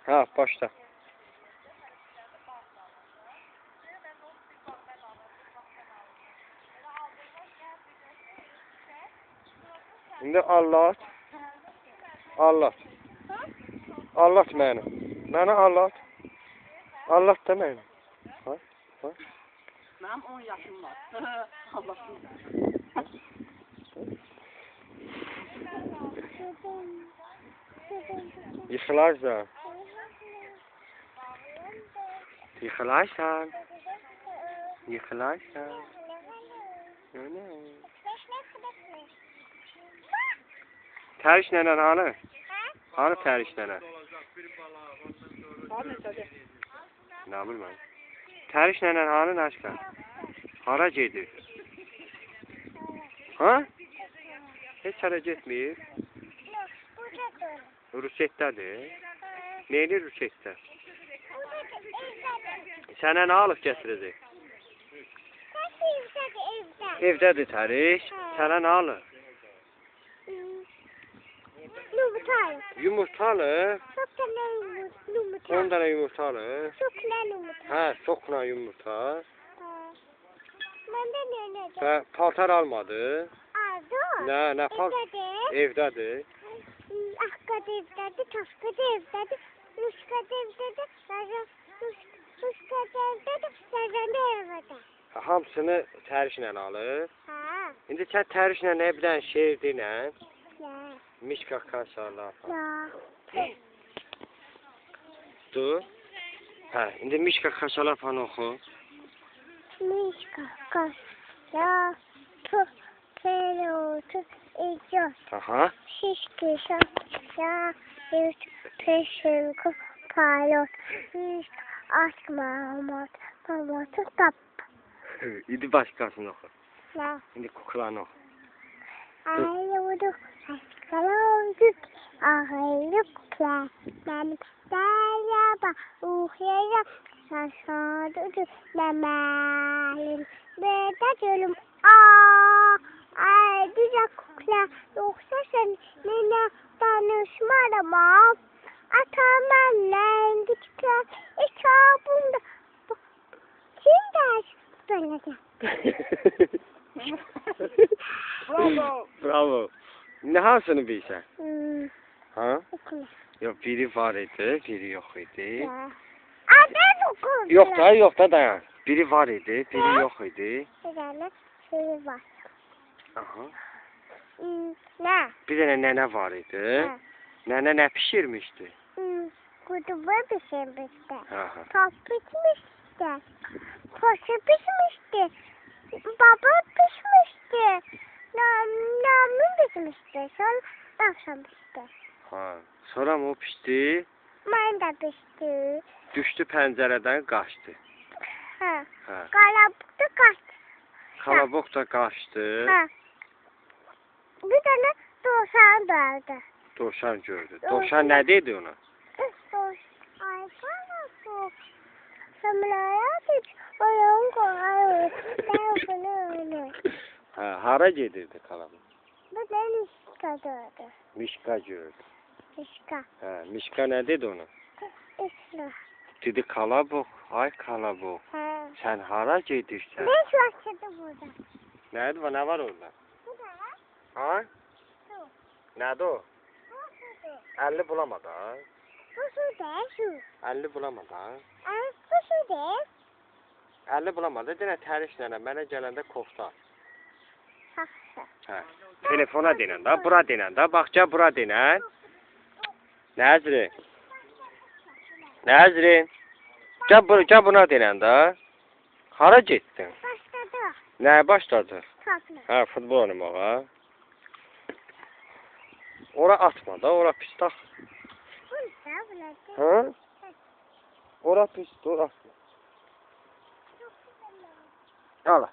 Ha, başla. İndi anlat. Anlat. Anlat mənə. Mənə anlat. Anlat da mənə. Ha? Ha? Mənim 10 yaşım var. Allah'ım. Yıxılarsan. Yıxılarsan. Yıxılarsan. Öyle. Təriş nənən hanı? Hanı təriş nənən? Nə bilməm. Təriş nənən hanı Naşka? Hara gedir? Ha? Heç hara getmir? Rusetdədir. Neyli rusetdə? Sənə nə alıb gətirəcək? Evdədir təriş. Sənə nə alıb? Yumurtalı. Yumurtalı? Sokla yumurta. 10 tane yumurtalı. Sokla yumurta. Hə, sokla yumurta. Məndə nə? Və paltar almadı. Aldı. Nə paltar? Evdədir. Akkada evdədir, taşkada evdədir, ruşkada evdədir, ruşkada evdədir, səzəndə evdədir. Hamısını tərişlə alır. Hə. İndi sən tərişlə nə bilən şeirdir nə? Nə? Mişka kaşarlar. Nə? Dur. Hə, indi Mişka kaşarlar falan oxu. Mişka kaşarlar, pelotu, icot. Aha. Şişki şapşa, yüz peşinko, palot, yüz aşk mamot, mamotu tap. İndi başqasını oxu. Nə? İndi kuklanı oxu. Ayrıldık, aşkaladık, ayrılıkla, benim deraba, uhyaya, şaşadık, demelim, bedacılım, ay güzel kukla, yoksa sen nene danışmadım, atamam, gittikler, icabında, kim ders böyle? Bravo. Bravo. Ne hansını bilsən? Ha? Okula. Yok, biri var idi, biri yox idi. Ya. Adı okula. Yok da dayan. Biri var idi, biri yox idi. Bir tane şey var. Aha. Ne? Bir dənə nənə var idi. Ha. Nənə nə pişirmişdi? Kutubu pişirmişti. Aha. Top pişmişti. Koşu pişmişti. Baba pişmişti. Namın pişmişti. Sonra akşam pişti. Ha. Sonra mı o pişdi? Ben de pişti. Düşdü pəncərədən qaçdı. Ha. Ha. Kalabuk da kaçtı. Kalaboq da qaçdı. Ha. Bir tane dovşan vardı. Dovşan gördü. Dovşan nə dedi ona? Ay bana Samlaya hiç oyun koyar. Ben bunu öyle. Ha, hara gedirdi kalaboq? Bu ne Mişka gördü. Mişka gördü. Mişka. Ha, Mişka nə dedi ona? İsla. Dedi kalaboq, ay kalaboq. Ha. Sən hara gedirsən? Ne şaşırdı burada? Nədir, nə var orada? Bu da var. Ha? Su. Nədir o? Bu su değil. 50 bulamadı ha? Bu su değil su. 50 bulamadı ha? Bu su değil. 50 bulamadı. Denə tərişlə mənə gələndə kofta. Saksı. Hə. Telefona denən də, bura denən də. Bax, gəl bura denən. Nəzrin? Nəzrin? Gəl buna denən də. Hara getdin? Başladı. Nəyə başladı? Topla. Hə, futbol oynamağa. Ora atma da, ora pis tax. Bu ne? Bu ne? Hə? Ora pis, ora atma. Ala.